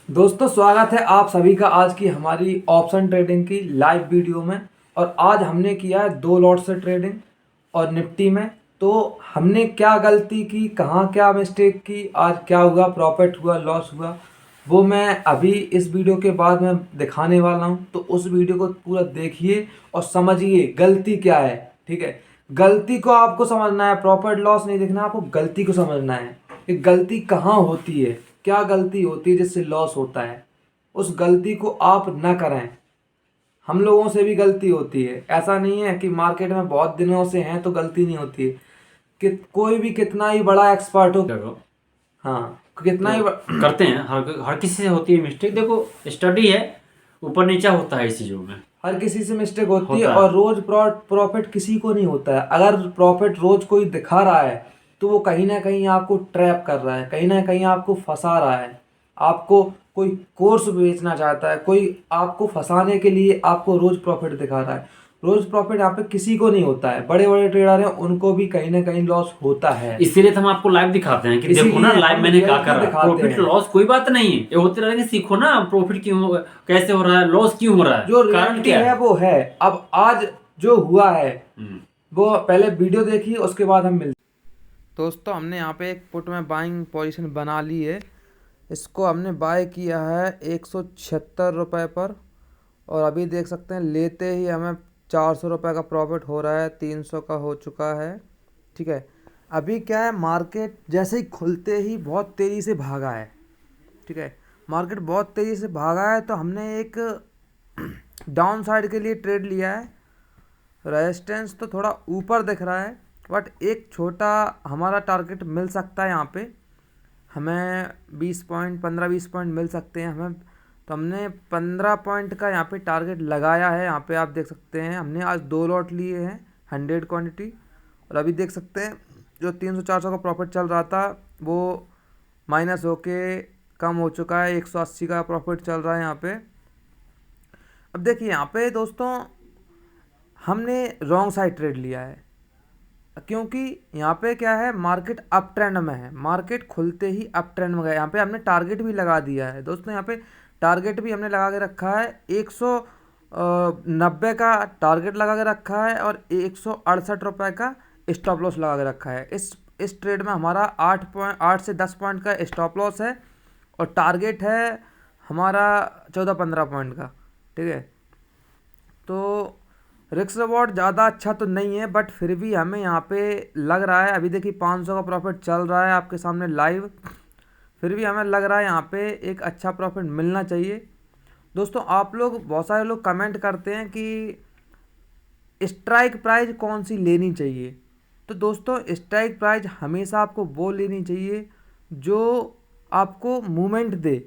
दोस्तों स्वागत है आप सभी का आज की हमारी ऑप्शन ट्रेडिंग की लाइव वीडियो में। और आज हमने किया है 2 लॉट से ट्रेडिंग और निफ्टी में। तो हमने क्या गलती की, कहाँ क्या मिस्टेक की, आज क्या हुआ, प्रॉफिट हुआ, लॉस हुआ, वो मैं अभी इस वीडियो के बाद में दिखाने वाला हूँ। तो उस वीडियो को पूरा देखिए और समझिए गलती क्या है। ठीक है, गलती को आपको समझना है, प्रॉफिट लॉस नहीं देखना, आपको गलती को समझना है कि गलती कहाँ होती है, क्या गलती होती है जिससे लॉस होता है। उस गलती को आप न करें। हम लोगों से भी गलती होती है, ऐसा नहीं है कि मार्केट में बहुत दिनों से हैं तो गलती नहीं होती है। कि कोई भी कितना ही बड़ा एक्सपर्ट हो, देखो हाँ कितना तो ही करते हैं, हर किसी से होती है मिस्टेक। देखो स्टडी है, ऊपर नीचा होता है इस चीज़ों में, हर किसी से मिस्टेक होती है। होता और है। रोज प्रॉफिट किसी को नहीं होता है। अगर प्रॉफिट रोज कोई दिखा रहा है तो वो कहीं ना कहीं आपको ट्रैप कर रहा है, कहीं ना कहीं आपको फंसा रहा है। आपको कोई कोर्स बेचना चाहता है, कोई आपको फंसाने के लिए आपको रोज प्रॉफिट दिखा रहा है। रोज प्रॉफिट यहाँ पे किसी को नहीं होता है। बड़े बड़े ट्रेडर हैं उनको भी कहीं ना कहीं लॉस होता है। इसीलिए तो हम आपको लाइव दिखाते हैं कि देखो ना, इसीलिए लाइव हम मैंने क्या रियलिटी करा। दिखाते प्रॉफिट हैं। लॉस कोई बात नहीं है, ये होते रहेंगे। सीखो ना प्रॉफिट क्यों कैसे हो रहा है, लॉस क्यों हो रहा है, जो कारण रियलिटी क्या है है। वो है। अब आज जो हुआ है हम्म। वो पहले वीडियो देखिए, उसके बाद हम मिलते। दोस्तों हमने यहाँ पे एक पुट में बाइंग पोजीशन बना ली है। इसको हमने बाय किया है 176 रुपये पर। और अभी देख सकते हैं लेते ही हमें 400 रुपये का प्रॉफिट हो रहा है, 300 का हो चुका है। ठीक है, अभी क्या है, मार्केट जैसे ही खुलते ही बहुत तेज़ी से भागा है। ठीक है, मार्केट बहुत तेज़ी से भागा है तो हमने एक डाउन साइड के लिए ट्रेड लिया है। रेजिस्टेंस तो थोड़ा ऊपर दिख रहा है, बट एक छोटा हमारा टारगेट मिल सकता है यहाँ पे। हमें 20 पॉइंट, 15-20 पॉइंट मिल सकते हैं हमें। तो हमने 15 पॉइंट का यहाँ पे टारगेट लगाया है। यहाँ पे आप देख सकते हैं हमने आज 2 लॉट लिए हैं, 100 क्वांटिटी। और अभी देख सकते हैं जो 300-400 का प्रॉफिट चल रहा था वो माइनस होके कम हो चुका है, 180 का प्रॉफिट चल रहा है यहाँ पे। अब देखिए यहाँ पे दोस्तों हमने रॉन्ग साइड ट्रेड लिया है, क्योंकि यहाँ पे क्या है, मार्केट अप ट्रेंड में है। मार्केट खुलते ही अप ट्रेंड में गया। यहाँ पे हमने टारगेट भी लगा दिया है दोस्तों। यहाँ पे टारगेट भी हमने लगा के रखा है, 190 का टारगेट लगा के रखा है और 168 रुपये का स्टॉप लॉस लगा के रखा है। इस ट्रेड में हमारा 8 से 10 पॉइंट का स्टॉप लॉस है और टारगेट है हमारा 14-15 पॉइंट का। ठीक है, तो रिस्क रिवॉर्ड ज़्यादा अच्छा तो नहीं है, बट फिर भी हमें यहाँ पे लग रहा है। अभी देखिए 500 का प्रॉफिट चल रहा है आपके सामने लाइव। फिर भी हमें लग रहा है यहाँ पे एक अच्छा प्रॉफिट मिलना चाहिए। दोस्तों आप लोग, बहुत सारे लोग कमेंट करते हैं कि स्ट्राइक प्राइस कौन सी लेनी चाहिए। तो दोस्तों स्ट्राइक प्राइस हमेशा आपको वो लेनी चाहिए जो आपको मूवमेंट दे।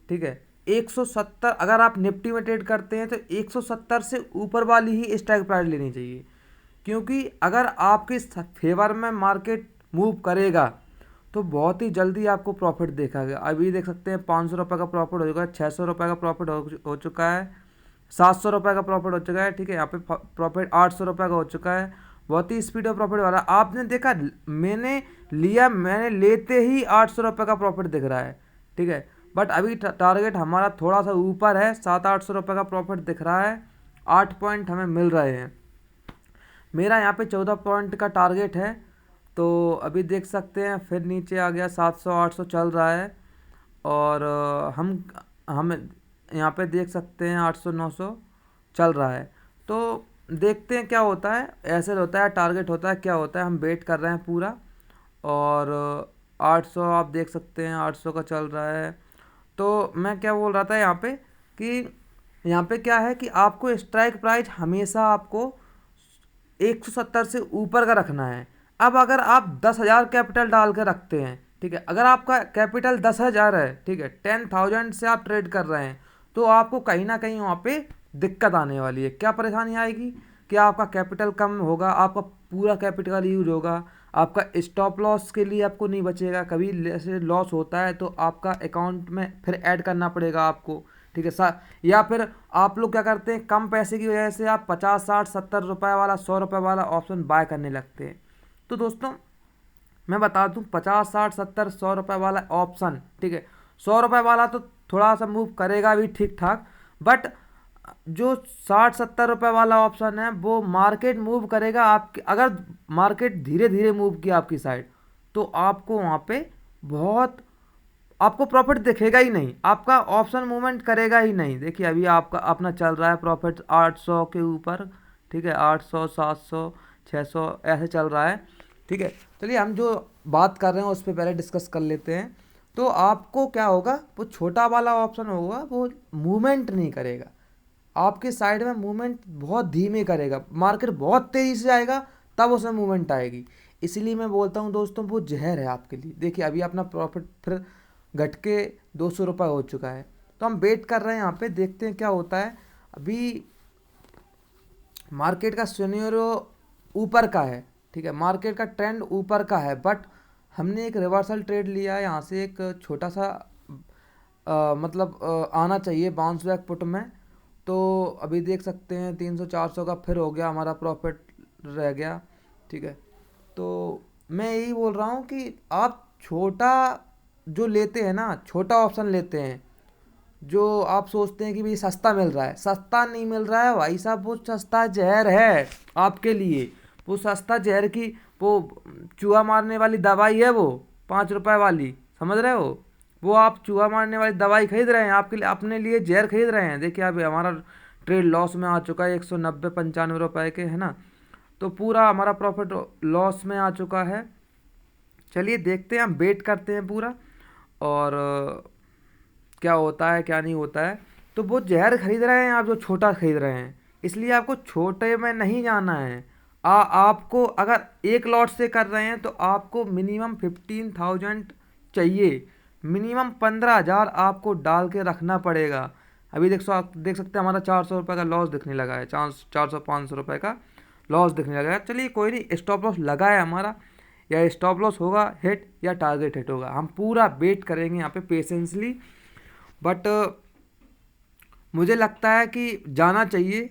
ठीक है, 170, अगर आप निफ्टी में ट्रेड करते हैं तो 170 से ऊपर वाली ही स्ट्राइक प्राइस लेनी चाहिए। क्योंकि अगर आपके फेवर में मार्केट मूव करेगा तो बहुत ही जल्दी आपको प्रॉफिट देखागा। अभी देख सकते हैं 500 रुपये का प्रॉफिट हो चुका है, 600 रुपये का प्रॉफिट हो चुका है, 700 रुपये का प्रॉफिट हो चुका है। ठीक है, यहाँ पे प्रॉफिट 800 रुपये का हो चुका है। बहुत ही स्पीड में प्रॉफिट वाला आपने देखा, मैंने लिया, मैंने लेते ही 800 रुपये का प्रॉफिट दिख रहा है। ठीक है, बट अभी टारगेट हमारा थोड़ा सा ऊपर है, 700-800 रुपये का प्रॉफिट दिख रहा है, 8 पॉइंट हमें मिल रहे हैं। मेरा यहाँ पे 14 पॉइंट का टारगेट है। तो अभी देख सकते हैं फिर नीचे आ गया, 700-800 चल रहा है। और हम यहाँ पे देख सकते हैं 800-900 चल रहा है। तो देखते हैं क्या होता है। ऐसे होता है, टारगेट होता है, क्या होता है, हम वेट कर रहे हैं पूरा। और 800 आप देख सकते हैं 800 का चल रहा है। तो मैं क्या बोल रहा था यहाँ पे कि यहाँ पे क्या है कि आपको स्ट्राइक प्राइस हमेशा आपको 170 से ऊपर का रखना है। अब अगर आप 10,000 कैपिटल डाल के रखते हैं, ठीक है, अगर आपका कैपिटल 10,000 है, ठीक है, 10,000 से आप ट्रेड कर रहे हैं, तो आपको कहीं ना कहीं वहाँ पे दिक्कत आने वाली है। क्या परेशानी आएगी कि आपका कैपिटल कम होगा, आपका पूरा कैपिटल यूज होगा, आपका स्टॉप लॉस के लिए आपको नहीं बचेगा। कभी जैसे लॉस होता है तो आपका अकाउंट में फिर ऐड करना पड़ेगा आपको। ठीक है सर, या फिर आप लोग क्या करते हैं, कम पैसे की वजह से आप 50, 60, 70 रुपये वाला, 100 रुपये वाला ऑप्शन बाय करने लगते हैं। तो दोस्तों मैं बता दूं, 50, 60, 70, 100 रुपये वाला ऑप्शन, ठीक है, 100 रुपये वाला तो थोड़ा सा मूव करेगा भी ठीक ठाक, बट जो 60-70 रुपये वाला ऑप्शन है वो मार्केट मूव करेगा आपके, अगर मार्केट धीरे धीरे मूव किया आपकी साइड तो आपको वहाँ पे बहुत, आपको प्रॉफिट दिखेगा ही नहीं, आपका ऑप्शन मूवमेंट करेगा ही नहीं। देखिए अभी आपका अपना चल रहा है प्रॉफिट 800 के ऊपर, ठीक है, 800, 700, 600 ऐसे चल रहा है, ठीक है। चलिए हम जो बात कर रहे हैं उस पर पहले डिस्कस कर लेते हैं। तो आपको क्या होगा, वो छोटा वाला ऑप्शन होगा वो मूवमेंट नहीं करेगा, आपके साइड में मूवमेंट बहुत धीमे करेगा, मार्केट बहुत तेज़ी से आएगा तब उसमें मूवमेंट आएगी। इसलिए मैं बोलता हूँ दोस्तों वो जहर है आपके लिए। देखिए अभी अपना प्रॉफिट फिर घट के 200 रुपये हो चुका है, तो हम वेट कर रहे हैं यहाँ पे, देखते हैं क्या होता है। अभी मार्केट का सिनेरियो ऊपर का है, ठीक है, मार्केट का ट्रेंड ऊपर का है, बट हमने एक रिवर्सल ट्रेड लिया है यहाँ से, एक छोटा सा मतलब आना चाहिए बाउंस बैक पुट में। तो अभी देख सकते हैं 300-400 का फिर हो गया हमारा प्रॉफिट रह गया, ठीक है। तो मैं यही बोल रहा हूँ कि आप छोटा जो लेते हैं ना, छोटा ऑप्शन लेते हैं, जो आप सोचते हैं कि भाई सस्ता मिल रहा है, सस्ता नहीं मिल रहा है भाई साहब, वो सस्ता जहर है आपके लिए। वो सस्ता जहर की वो चूहा मारने वाली दवाई है, वो 5 रुपए वाली, समझ रहे हो, वो आप चूहा मारने वाली दवाई खरीद रहे हैं, आपके लिए अपने लिए जहर खरीद रहे हैं। देखिए अभी हमारा ट्रेड लॉस में आ चुका है, 190-95 रुपए के, है ना, तो पूरा हमारा प्रॉफिट लॉस में आ चुका है। चलिए देखते हैं, हम वेट करते हैं पूरा, और क्या होता है क्या नहीं होता है। तो वो जहर खरीद रहे हैं आप जो छोटा खरीद रहे हैं, इसलिए आपको छोटे में नहीं जाना है। आपको अगर एक लॉट से कर रहे हैं तो आपको मिनिमम 15,000 चाहिए, मिनिमम 15,000 आपको डाल के रखना पड़ेगा। अभी देख सकते हैं हमारा 400 रुपये का लॉस दिखने लगा है, 400-500 रुपये का लॉस दिखने लगा है। चलिए कोई नहीं, स्टॉप लॉस लगा है हमारा, या स्टॉप लॉस होगा हिट या टारगेट हिट होगा, हम पूरा वेट करेंगे यहाँ पे पेशेंसली। बट मुझे लगता है कि जाना चाहिए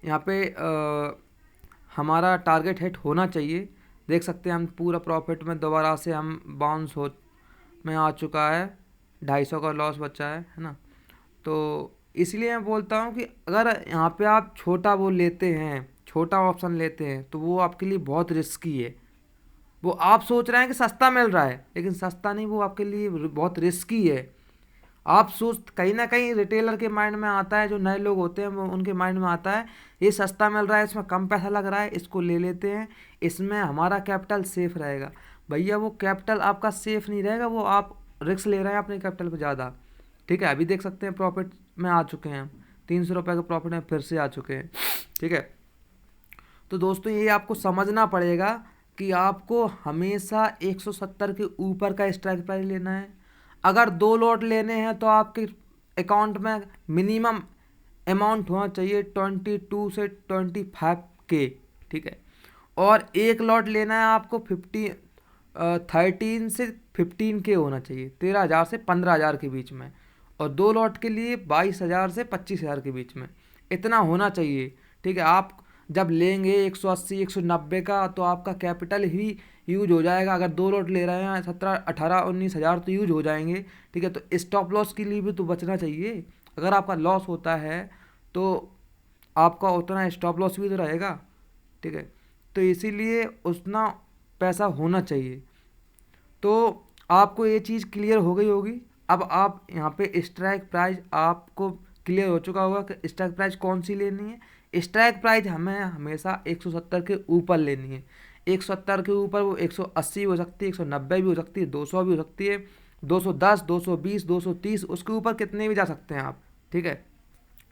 यहाँ पे, हमारा टारगेट हिट होना चाहिए। देख सकते हैं हम पूरा प्रॉफिट में दोबारा से हम बाउंस हो में आ चुका है, 250 का लॉस बचा है ना। तो इसलिए मैं बोलता हूँ कि अगर यहाँ पे आप छोटा वो लेते हैं, छोटा ऑप्शन लेते हैं, तो वो आपके लिए बहुत रिस्की है। वो आप सोच रहे हैं कि सस्ता मिल रहा है, लेकिन सस्ता नहीं, वो आपके लिए बहुत रिस्की है। आप सोच, कहीं ना कहीं रिटेलर के माइंड में आता है, जो नए लोग होते हैं वो उनके माइंड में आता है ये सस्ता मिल रहा है, इसमें कम पैसा लग रहा है, इसको ले लेते हैं, इसमें हमारा कैपिटल सेफ रहेगा। भैया वो कैपिटल आपका सेफ नहीं रहेगा, वो आप रिस्क ले रहे हैं अपने कैपिटल पर ज़्यादा, ठीक है। अभी देख सकते हैं प्रॉफिट में आ चुके हैं, 300 रुपये के प्रॉफिट में फिर से आ चुके हैं, ठीक है। तो दोस्तों ये आपको समझना पड़ेगा कि आपको हमेशा 170 के ऊपर का स्ट्राइक प्राइस लेना है। अगर 2 लॉट लेने हैं तो आपके अकाउंट में मिनिमम अमाउंट होना चाहिए 22 से 25 के, ठीक है। और 1 लॉट लेना है आपको 13 से 15 के होना चाहिए, 13,000 से 15,000 के बीच में। और 2 लॉट के लिए 22,000 से 25,000 के बीच में, इतना होना चाहिए, ठीक है। आप जब लेंगे 180, 190 का, तो आपका कैपिटल ही यूज हो जाएगा। अगर 2 लॉट ले रहे हैं 17, 18, 19,000 तो यूज हो जाएंगे, ठीक है। तो स्टॉप लॉस के लिए भी तो बचना चाहिए। अगर आपका लॉस होता है तो आपका उतना स्टॉप लॉस भी तो रहेगा, ठीक है। तो इसीलिए उतना पैसा होना चाहिए। तो आपको ये चीज़ क्लियर हो गई होगी। अब आप यहाँ पे स्ट्राइक प्राइस आपको क्लियर हो चुका होगा कि स्ट्राइक प्राइस कौन सी लेनी है। स्ट्राइक प्राइस हमें हमेशा 170 के ऊपर लेनी है। 170 के ऊपर वो 180 भी हो सकती है, 190 भी हो सकती है, 200 भी हो सकती है, 210, 220, 230, उसके ऊपर कितने भी जा सकते हैं आप, ठीक है,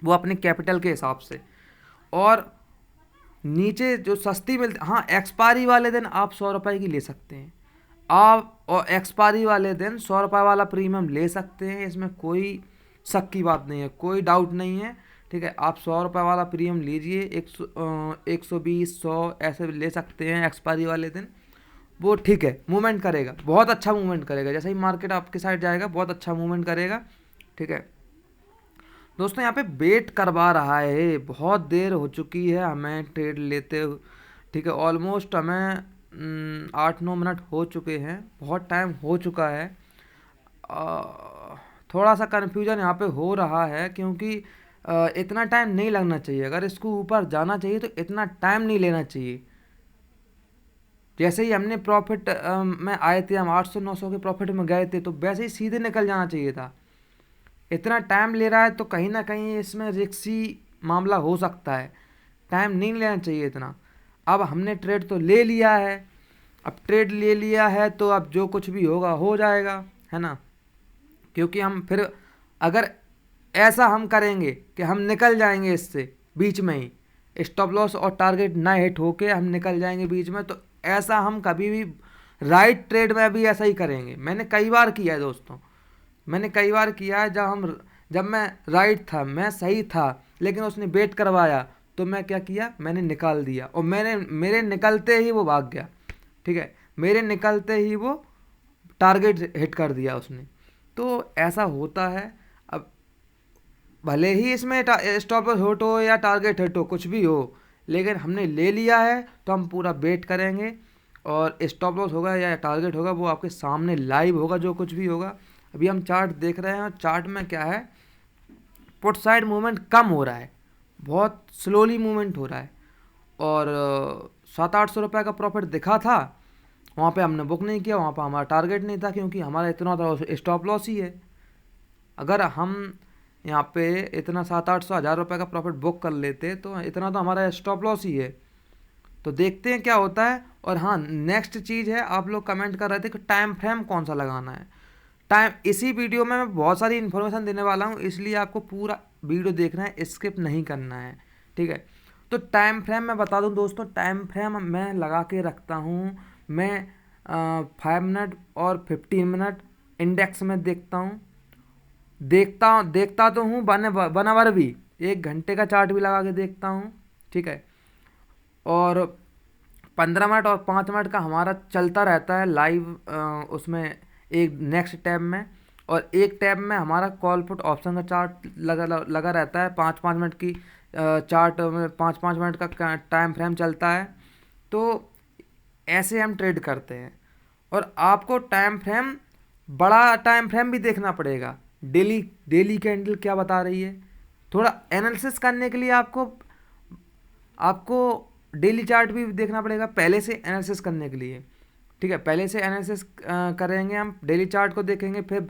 वो अपने कैपिटल के हिसाब से। और नीचे जो सस्ती मिलती, हाँ एक्सपायरी वाले दिन आप 100 रुपये की ले सकते हैं आप, और एक्सपायरी वाले दिन 100 रुपये वाला प्रीमियम ले सकते हैं, इसमें कोई शक की बात नहीं है, कोई डाउट नहीं है, ठीक है। आप 100 रुपये वाला प्रीमियम लीजिए, 120, 100 ऐसे ले सकते हैं एक्सपायरी वाले दिन, वो ठीक है, मूवमेंट करेगा, बहुत अच्छा मूवमेंट करेगा। जैसे ही मार्केट आपके साइड जाएगा बहुत अच्छा मूवमेंट करेगा, ठीक है। दोस्तों यहाँ पे वेट करवा रहा है, बहुत देर हो चुकी है हमें ट्रेड लेते, ठीक है। ऑलमोस्ट हमें 8-9 मिनट हो चुके हैं, बहुत टाइम हो चुका है। थोड़ा सा कन्फ्यूजन यहाँ पे हो रहा है, क्योंकि इतना टाइम नहीं लगना चाहिए। अगर इसको ऊपर जाना चाहिए तो इतना टाइम नहीं लेना चाहिए। जैसे ही हमने प्रॉफिट में आए थे, हम 800-900 के प्रॉफिट में गए थे, तो वैसे ही सीधे निकल जाना चाहिए था। इतना टाइम ले रहा है तो कहीं ना कहीं इसमें रिस्की मामला हो सकता है। टाइम नहीं लेना चाहिए इतना। अब हमने ट्रेड तो ले लिया है, अब ट्रेड ले लिया है तो अब जो कुछ भी होगा हो जाएगा, है ना। क्योंकि हम फिर अगर ऐसा हम करेंगे कि हम निकल जाएंगे इससे बीच में ही, स्टॉप लॉस और टारगेट ना हिट होके हम निकल जाएंगे बीच में, तो ऐसा हम कभी भी राइट ट्रेड में भी ऐसा ही करेंगे। मैंने कई बार किया है दोस्तों, मैंने कई बार किया है। जब मैं राइट था, मैं सही था, लेकिन उसने बेट करवाया तो मैं क्या किया, मैंने निकाल दिया और मेरे निकलते ही वो भाग गया। ठीक है, मेरे निकलते ही वो टारगेट हिट कर दिया उसने। तो ऐसा होता है। अब भले ही इसमें स्टॉप लॉस हिट हो या टारगेट हिट हो, कुछ भी हो, लेकिन हमने ले लिया है तो हम पूरा वेट करेंगे, और स्टॉप लॉस होगा या टारगेट होगा वो आपके सामने लाइव होगा, जो कुछ भी होगा। अभी हम चार्ट देख रहे हैं, और चार्ट में क्या है, पुट साइड मूवमेंट कम हो रहा है, बहुत स्लोली मूवमेंट हो रहा है। और 700-800 रुपये का प्रॉफिट दिखा था, वहाँ पे हमने बुक नहीं किया, वहाँ पर हमारा टारगेट नहीं था, क्योंकि हमारा इतना था स्टॉप लॉस ही है। अगर हम यहाँ पे इतना 700-800 हज़ार रुपये का प्रॉफिट बुक कर लेते तो इतना तो हमारा स्टॉप लॉस ही है। तो देखते हैं क्या होता है। और हाँ, नेक्स्ट चीज़ है, आप लोग कमेंट कर रहे थे कि टाइम फ्रेम कौन सा लगाना है। टाइम, इसी वीडियो में मैं बहुत सारी इन्फॉर्मेशन देने वाला हूँ, इसलिए आपको पूरा वीडियो देखना है, स्किप नहीं करना है। ठीक है, तो टाइम फ्रेम मैं बता दूं दोस्तों, टाइम फ्रेम मैं लगा के रखता हूँ। मैं 5 मिनट और 15 मिनट इंडेक्स में देखता हूँ, देखता तो हूँ बनावर भी, 1 घंटे का चार्ट भी लगा के देखता हूँ। ठीक है, और 15 मिनट और 5 मिनट का हमारा चलता रहता है लाइव, उसमें एक नेक्स्ट टैब में, और एक टैब में हमारा कॉल पुट ऑप्शन का चार्ट लगा रहता है। 5-5 मिनट की चार्ट में 5-5 मिनट का टाइम फ्रेम चलता है। तो ऐसे हम ट्रेड करते हैं। और आपको टाइम फ्रेम, बड़ा टाइम फ्रेम भी देखना पड़ेगा, डेली कैंडल क्या बता रही है, थोड़ा एनालिसिस करने के लिए आपको डेली चार्ट भी देखना पड़ेगा पहले से एनालिसिस करने के लिए। ठीक है, पहले से एनालिसिस करेंगे हम, डेली चार्ट को देखेंगे, फिर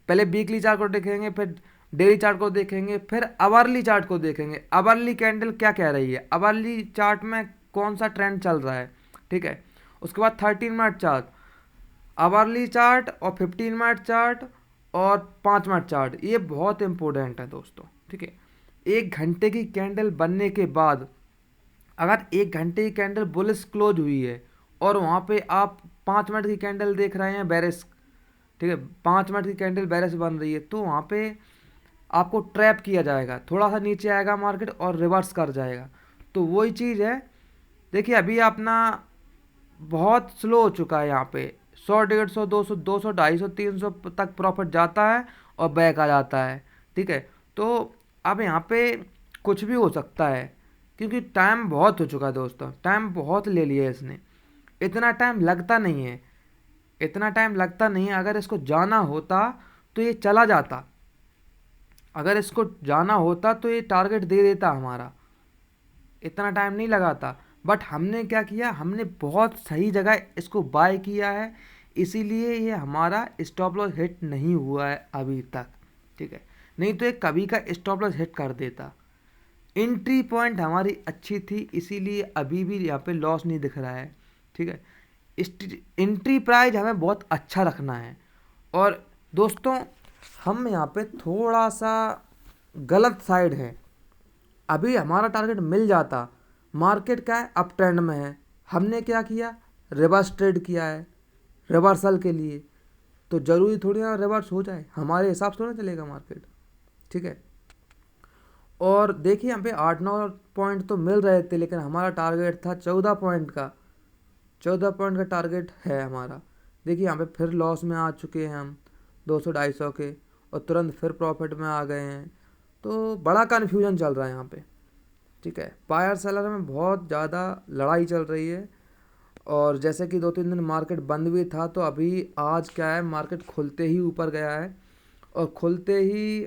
पहले वीकली चार्ट को देखेंगे, फिर डेली चार्ट को देखेंगे, फिर आवरली चार्ट को देखेंगे, आवरली कैंडल क्या कह रही है, आवरली चार्ट में कौन सा ट्रेंड चल रहा है। ठीक है, उसके बाद 13 मिनट चार्ट, आवरली चार्ट और 15 मिनट चार्ट और 5 मिनट चार्ट, ये बहुत इंपॉर्टेंट है दोस्तों। ठीक है, 1 घंटे की कैंडल बनने के बाद, अगर 1 घंटे की कैंडल बुलिश क्लोज हुई है और वहाँ पे आप 5 मिनट की कैंडल देख रहे हैं बेरिश, ठीक है, 5 मिनट की कैंडल बेरिश बन रही है, तो वहाँ पे आपको ट्रैप किया जाएगा, थोड़ा सा नीचे आएगा मार्केट और रिवर्स कर जाएगा। तो वही चीज़ है। देखिए अभी अपना बहुत स्लो हो चुका है, यहाँ पे 100, 150, 200, 200, 250, 300 तक प्रॉफिट जाता है और बैक आ जाता है। ठीक है, तो अब यहाँ पे कुछ भी हो सकता है, क्योंकि टाइम बहुत हो चुका है दोस्तों, टाइम बहुत ले लिया है इसने। इतना टाइम लगता नहीं है, इतना टाइम लगता नहीं है। अगर इसको जाना होता तो ये चला जाता, अगर इसको जाना होता तो ये टारगेट दे देता हमारा, इतना टाइम नहीं लगाता। बट हमने क्या किया, हमने बहुत सही जगह इसको बाय किया है, इसीलिए ये हमारा स्टॉप लॉस हिट नहीं हुआ है अभी तक। ठीक है, नहीं तो ये कभी का स्टॉप लॉस हिट कर देता। एंट्री पॉइंट हमारी अच्छी थी, इसीलिए अभी भी यहाँ पे लॉस नहीं दिख रहा है। ठीक है, एंट्री प्राइस हमें बहुत अच्छा रखना है। और दोस्तों हम यहाँ पे थोड़ा सा गलत साइड है, अभी हमारा टारगेट मिल जाता, मार्केट क्या है, अप ट्रेंड में है, हमने क्या किया, रिवर्स ट्रेड किया है रिवर्सल के लिए। तो ज़रूरी थोड़ी ना रिवर्स हो जाए, हमारे हिसाब से थोड़ा चलेगा मार्केट। ठीक है, और देखिए यहाँ पे 8-9 पॉइंट तो मिल रहे थे, लेकिन हमारा टारगेट था 14 पॉइंट का, 14 पॉइंट का टारगेट है हमारा। देखिए यहाँ पे फिर लॉस में आ चुके हैं हम 200-250 के, और तुरंत फिर प्रॉफिट में आ गए हैं। तो बड़ा कन्फ्यूजन चल रहा है यहाँ पे। ठीक है, बायर सेलर में बहुत ज़्यादा लड़ाई चल रही है। और जैसे कि 2-3 दिन मार्केट बंद भी था, तो अभी आज क्या है, मार्केट खुलते ही ऊपर गया है और खुलते ही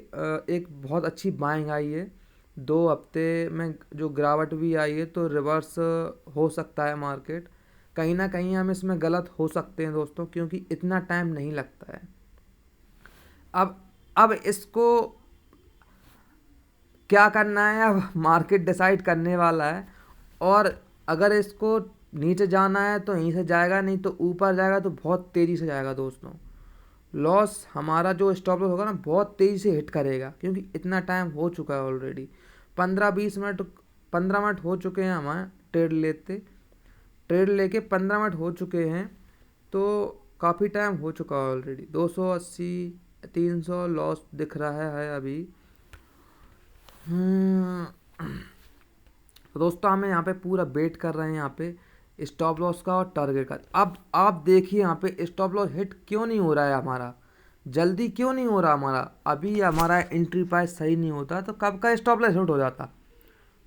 एक बहुत अच्छी बाइंग आई है। 2 हफ्ते में जो गिरावट भी आई है, तो रिवर्स हो सकता है मार्केट। कहीं ना कहीं हम इसमें गलत हो सकते हैं दोस्तों, क्योंकि इतना टाइम नहीं लगता है। अब इसको क्या करना है, अब मार्केट डिसाइड करने वाला है। और अगर इसको नीचे जाना है तो यहीं से जाएगा, नहीं तो ऊपर जाएगा तो बहुत तेज़ी से जाएगा दोस्तों। लॉस हमारा जो स्टॉप लॉस होगा ना, बहुत तेज़ी से हिट करेगा, क्योंकि इतना टाइम हो चुका है ऑलरेडी। 15-20 मिनट 15 मिनट हो चुके हैं हमारे ट्रेड लेके 15 मिनट हो चुके हैं, तो काफ़ी टाइम हो चुका है ऑलरेडी। 280 300 लॉस दिख रहा है अभी। तो दोस्तों हमें यहाँ पे पूरा वेट कर रहे हैं यहाँ पे स्टॉप लॉस का और टारगेट का। अब आप देखिए यहाँ पे स्टॉप लॉस हिट क्यों नहीं हो रहा है हमारा, जल्दी क्यों नहीं हो रहा हमारा। अभी हमारा एंट्री प्राइस सही नहीं होता तो कब का स्टॉप लॉस हिट हो जाता।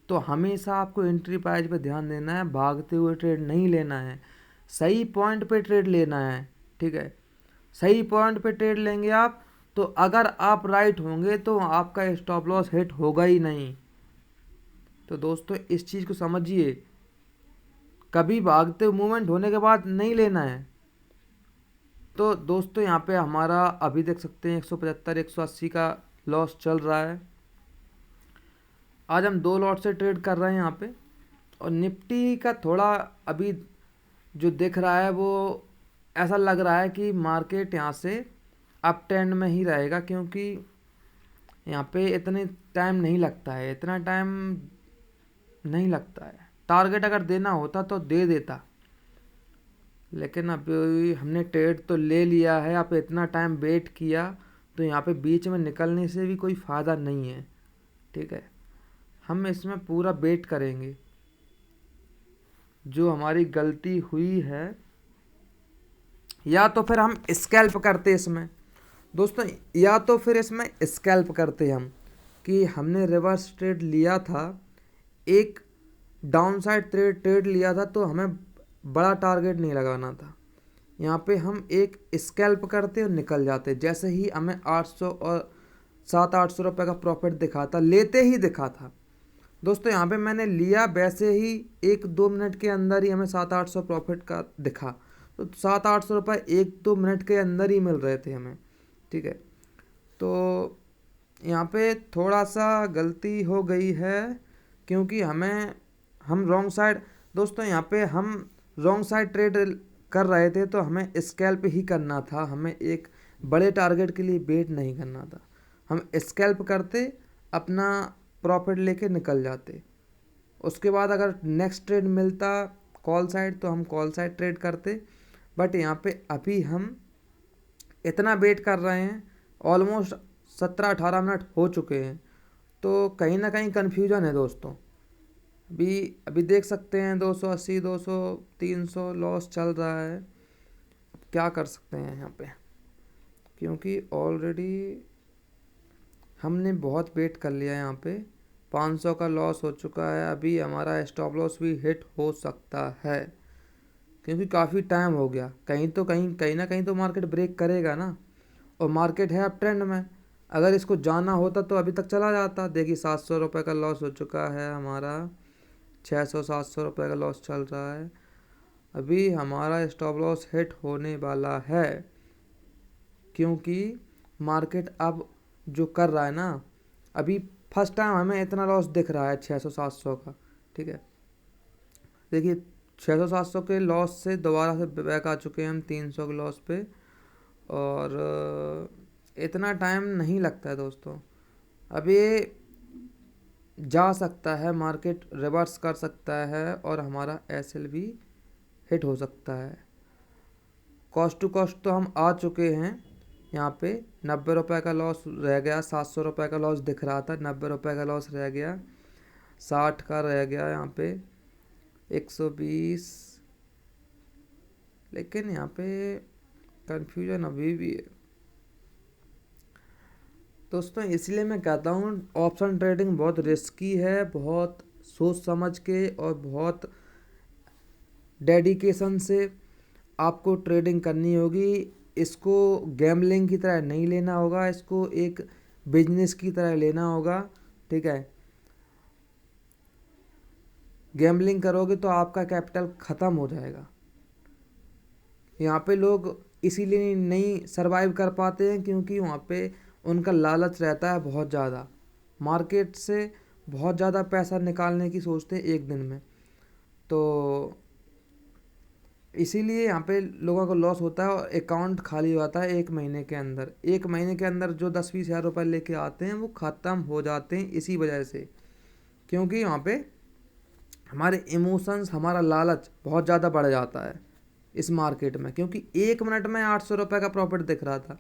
तो हमेशा आपको एंट्री प्राइस पे ध्यान देना है, भागते हुए ट्रेड नहीं लेना है, सही पॉइंट पे ट्रेड लेना है। ठीक है, सही पॉइंट पे ट्रेड लेंगे आप, तो अगर आप राइट होंगे तो आपका स्टॉप लॉस हिट होगा ही नहीं। तो दोस्तों इस चीज़ को समझिए, कभी भागते मूवमेंट होने के बाद नहीं लेना है। तो दोस्तों यहाँ पे हमारा अभी देख सकते हैं 175 180 का लॉस चल रहा है। आज हम 2 लॉट से ट्रेड कर रहे हैं यहाँ पे। और निफ्टी का थोड़ा अभी जो दिख रहा है, वो ऐसा लग रहा है कि मार्केट यहाँ से अप ट्रेंड में ही रहेगा, क्योंकि यहाँ पे इतने टाइम नहीं लगता है, इतना टाइम नहीं लगता है। टारगेट अगर देना होता तो दे देता, लेकिन अभी हमने ट्रेड तो ले लिया है। आप इतना टाइम वेट किया, तो यहाँ पे बीच में निकलने से भी कोई फ़ायदा नहीं है। ठीक है, हम इसमें पूरा वेट करेंगे। जो हमारी गलती हुई है, या तो फिर हम स्कैल्प करते इसमें दोस्तों, या तो फिर इसमें स्कैल्प करते हम कि हमने रिवर्स ट्रेड लिया था, एक डाउन साइड ट्रेड लिया था, तो हमें बड़ा टारगेट नहीं लगाना था। यहाँ पे हम एक स्कैल्प करते और निकल जाते। जैसे ही हमें 800 और 700-800 रुपये का प्रॉफिट दिखा था, लेते ही दिखा था दोस्तों, यहाँ पे मैंने लिया, वैसे ही 1-2 मिनट के अंदर ही हमें 700-800 प्रॉफिट का दिखा। तो 700-800 रुपये 1-2 मिनट के अंदर ही मिल रहे थे हमें। ठीक है, तो यहाँ पे थोड़ा सा गलती हो गई है, क्योंकि हम रॉन्ग साइड दोस्तों, यहाँ पे हम रॉन्ग साइड ट्रेड कर रहे थे, तो हमें स्कैल्प ही करना था। हमें एक बड़े टारगेट के लिए वेट नहीं करना था। हम स्कैल्प करते, अपना प्रॉफिट लेके निकल जाते। उसके बाद अगर नेक्स्ट ट्रेड मिलता कॉल साइड, तो हम कॉल साइड ट्रेड करते। बट यहाँ पे अभी हम इतना वेट कर रहे हैं, ऑलमोस्ट 17-18 मिनट हो चुके हैं, तो कहीं ना कहीं कन्फ्यूजन है दोस्तों। अभी देख सकते हैं 280 200 300 लॉस चल रहा है। अब क्या कर सकते हैं यहाँ पे, क्योंकि ऑलरेडी हमने बहुत वेट कर लिया है। यहाँ पे 500 का लॉस हो चुका है। अभी हमारा स्टॉप लॉस भी हिट हो सकता है, क्योंकि काफ़ी टाइम हो गया। कहीं ना कहीं तो मार्केट ब्रेक करेगा ना, और मार्केट है अब ट्रेंड में। अगर इसको जाना होता तो अभी तक चला जाता। देखिए 700 रुपये का लॉस हो चुका है हमारा, 600-700 रुपये का लॉस चल रहा है। अभी हमारा स्टॉप लॉस हिट होने वाला है, क्योंकि मार्केट अब जो कर रहा है ना, अभी फर्स्ट टाइम हमें इतना लॉस दिख रहा है 600-700 का। ठीक है, देखिए 600-700 के लॉस से दोबारा से बैक आ चुके हैं हम 300 के लॉस पे। और इतना टाइम नहीं लगता है दोस्तों। अब ये जा सकता है, मार्केट रिवर्स कर सकता है, और हमारा एसएल भी हिट हो सकता है। कॉस्ट टू कॉस्ट तो हम आ चुके हैं। यहाँ पे 90 रुपये का लॉस रह गया, 700 रुपये का लॉस दिख रहा था, 90 रुपये का लॉस रह गया, 60 का रह गया, यहाँ पे 120। लेकिन यहाँ पे कंफ्यूजन अभी भी है दोस्तों। इसलिए मैं कहता हूँ ऑप्शन ट्रेडिंग बहुत रिस्की है। बहुत सोच समझ के और बहुत डेडिकेशन से आपको ट्रेडिंग करनी होगी। इसको गैम्बलिंग की तरह नहीं लेना होगा, इसको एक बिजनेस की तरह लेना होगा। ठीक है, गैम्बलिंग करोगे तो आपका कैपिटल ख़त्म हो जाएगा। यहाँ पे लोग इसीलिए नहीं सरवाइव कर पाते हैं क्योंकि वहाँ पे उनका लालच रहता है बहुत ज़्यादा, मार्केट से बहुत ज़्यादा पैसा निकालने की सोचते हैं एक दिन में। तो इसीलिए यहाँ पे लोगों को लॉस होता है और अकाउंट खाली हो जाता है 1 महीने के अंदर। 1 महीने के अंदर जो 10-20 हज़ार रुपये लेके आते हैं वो ख़त्म हो जाते हैं इसी वजह से, क्योंकि वहाँ पे हमारे इमोशंस, हमारा लालच बहुत ज़्यादा बढ़ जाता है इस मार्केट में। क्योंकि 1 मिनट में 800 रुपये का प्रॉफिट दिख रहा था,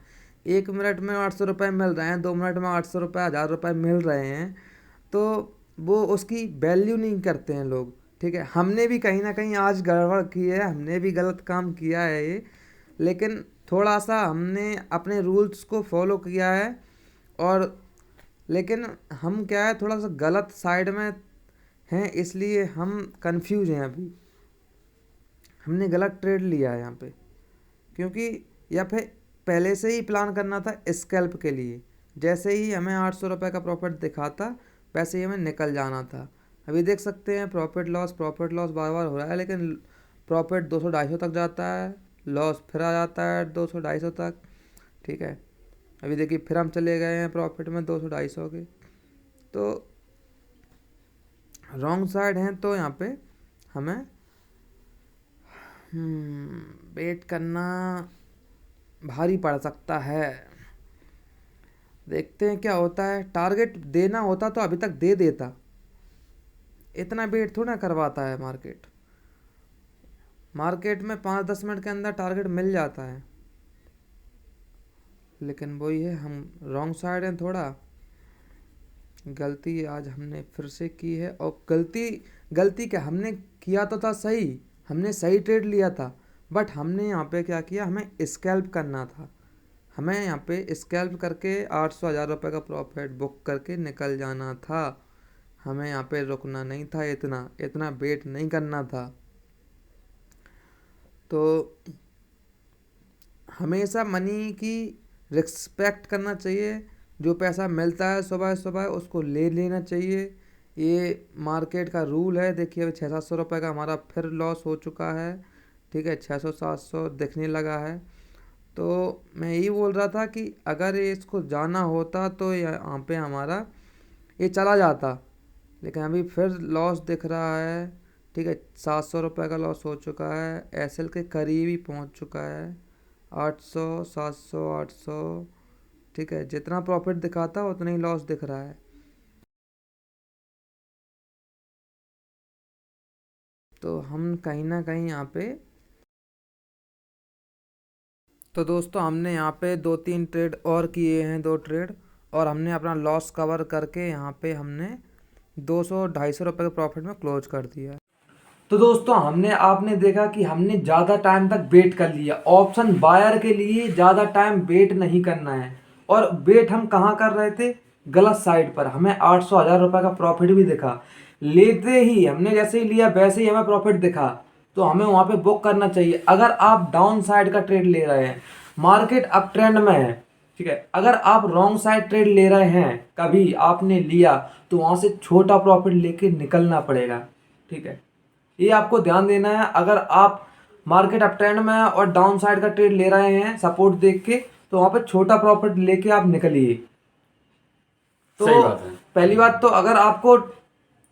1 मिनट में 800 रुपये मिल रहे हैं, 2 मिनट में 800 रुपये, 1000 रुपये मिल रहे हैं, तो वो उसकी वैल्यू नहीं करते हैं लोग। ठीक है, हमने भी कहीं ना कहीं आज गड़बड़ की है, हमने भी गलत काम किया है ये, लेकिन थोड़ा सा हमने अपने रूल्स को फॉलो किया है। और लेकिन हम क्या है, थोड़ा सा गलत साइड में हैं, इसलिए हम कंफ्यूज हैं अभी। हमने गलत ट्रेड लिया है यहाँ पे, क्योंकि या फिर पहले से ही प्लान करना था स्कैल्प के लिए। जैसे ही हमें 800 रुपये का प्रॉफिट दिखाता वैसे ही हमें निकल जाना था। अभी देख सकते हैं प्रॉफिट लॉस बार बार हो रहा है, लेकिन प्रॉफिट 200-250 तक जाता है, लॉस फिर आ जाता है 200-250 तक। ठीक है, अभी देखिए फिर हम चले गए हैं प्रॉफिट में 200-250 के। तो रॉन्ग साइड हैं, तो यहाँ पे हमें वेट करना भारी पड़ सकता है। देखते हैं क्या होता है। टारगेट देना होता तो अभी तक दे देता, इतना वेट थोड़ा करवाता है मार्केट। मार्केट में 5-10 मिनट के अंदर टारगेट मिल जाता है, लेकिन वही है, हम रॉन्ग साइड हैं। थोड़ा गलती आज हमने फिर से की है। और गलती क्या, हमने किया तो था सही, हमने सही ट्रेड लिया था, बट हमने यहाँ पे क्या किया, हमें स्कैल्प करना था। हमें यहाँ पे स्कैल्प करके 800-1000 रुपये का प्रॉफिट बुक करके निकल जाना था। हमें यहाँ पे रुकना नहीं था, इतना वेट नहीं करना था। तो हमेशा मनी की रिस्पेक्ट करना चाहिए। जो पैसा मिलता है सुबह सुबह उसको ले लेना चाहिए, ये मार्केट का रूल है। देखिए अभी 600-700 रुपये का हमारा फिर लॉस हो चुका है। ठीक है, 600-700 दिखने लगा है। तो मैं यही बोल रहा था कि अगर ये इसको जाना होता तो यहाँ पे हमारा ये चला जाता, लेकिन अभी फिर लॉस दिख रहा है। ठीक है, 700 रुपये का लॉस हो चुका है, एसएल के करीब ही पहुँच चुका है, 800, 700, 800। ठीक है, जितना प्रॉफिट दिखाता उतना ही लॉस दिख रहा है। तो हम कहीं ना कहीं यहाँ पे, तो दोस्तों हमने यहाँ पे 2-3 ट्रेड और किए हैं, 2 ट्रेड, और हमने अपना लॉस कवर करके यहाँ पे हमने 200-250 रुपये के प्रॉफिट में क्लोज कर दिया। तो दोस्तों आपने देखा कि हमने ज़्यादा टाइम तक वेट कर लिया। ऑप्शन बायर के लिए ज़्यादा टाइम वेट नहीं करना है, और वेट हम कहाँ कर रहे थे, गलत साइड पर। हमें 800-1000 रुपये का प्रॉफिट भी दिखा, लेते ही हमने जैसे ही लिया वैसे ही हमें प्रॉफिट दिखा, तो हमें वहाँ पे बुक करना चाहिए। अगर आप डाउन साइड का ट्रेड ले रहे हैं, मार्केट अप ट्रेंड में है, ठीक है, अगर आप रॉन्ग साइड ट्रेड ले रहे हैं, कभी आपने लिया तो वहाँ से छोटा प्रॉफिट लेके निकलना पड़ेगा। ठीक है, ये आपको ध्यान देना है। अगर आप मार्केट अप ट्रेंड में है और डाउन साइड का ट्रेड ले रहे हैं सपोर्ट देख के, तो वहाँ पे छोटा प्रॉफिट लेके आप निकलिए। तो सही बात है। पहली बात तो अगर आपको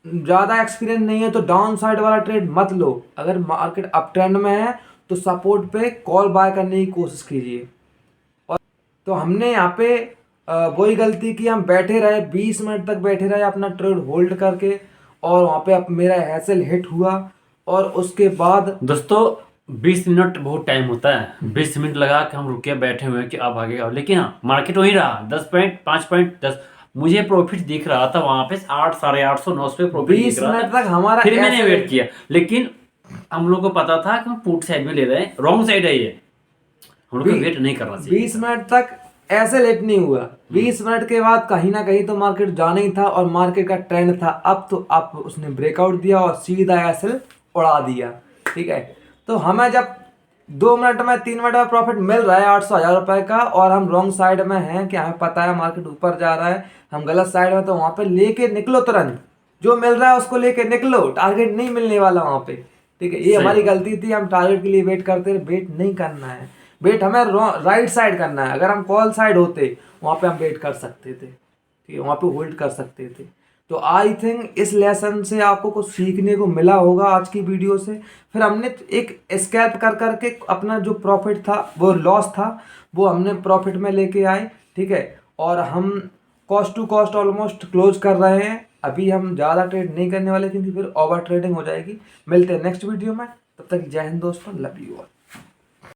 ज़्यादा एक्सपीरियंस नहीं है तो डाउन साइड वाला ट्रेड मत लो। अगर मार्केट अप ट्रेंड में है तो सपोर्ट पे कॉल बाय करने की कोशिश कीजिए। और तो हमने यहाँ पे वही गलती की, हम बैठे रहे 20 मिनट तक बैठे रहे अपना ट्रेड होल्ड करके, और वहाँ पे अब मेरा हैसल हिट हुआ, और उसके बाद दोस्तों 20 मिनट बहुत टाइम होता है, 20 मिनट लगा के हम रुके बैठे हुए हैं कि अब आगे आओ, लेकिन हाँ मार्केट वही रहा 10 पॉइंट 5 पॉइंट 10। मुझे प्रॉफिट दिख रहा था वहां पे 8, 850, 900 प्रॉफिट 20 दिख रहा मिनट था। तक हमारा फिर मैंने ऐसे- वेट किया, लेकिन हम लोग को पता था कि हम पुट साइड में ले रहे हैं, रॉन्ग साइड है ये, हम लोग को वेट नहीं करना चाहिए। 20 मिनट तक ऐसे लेट नहीं हुआ, 20 मिनट के बाद कहीं ना कहीं तो मार्केट जाना ही था, और मार्केट का ट्रेंड था अब तो अब उसने ब्रेकआउट दिया और सीधा ऐसे उड़ा दिया। ठीक है, तो हमें जब 2 मिनट में 3 मिनट में प्रॉफिट मिल रहा है 800 रुपए का, और हम रॉन्ग साइड में हैं कि हमें पता है मार्केट ऊपर जा रहा है, हम गलत साइड में, तो वहां पे लेके निकलो तुरंत, जो मिल रहा है उसको लेके निकलो, टारगेट नहीं मिलने वाला वहां पे। ठीक है, ये सही हमारी बात। गलती थी, हम टारगेट के लिए वेट करते रहे, वेट नहीं करना है, वेट हमें राइट साइड करना है। अगर हम कॉल साइड होते वहां पे हम वेट कर सकते थे, ठीक है, वहां पे होल्ड कर सकते थे। तो आई थिंक इस लेसन से आपको कुछ सीखने को मिला होगा आज की वीडियो से। फिर हमने एक स्कैल्प कर करके अपना जो प्रॉफिट था, वो लॉस था, वो हमने प्रॉफिट में लेके आए। ठीक है, और हम cost to cost almost close कर रहे हैं। अभी हम ज़्यादा ट्रेड नहीं करने वाले क्योंकि फिर ओवर ट्रेडिंग हो जाएगी। मिलते हैं नेक्स्ट वीडियो में, तब तक जय हिंद दोस्तों, लव यू ऑल।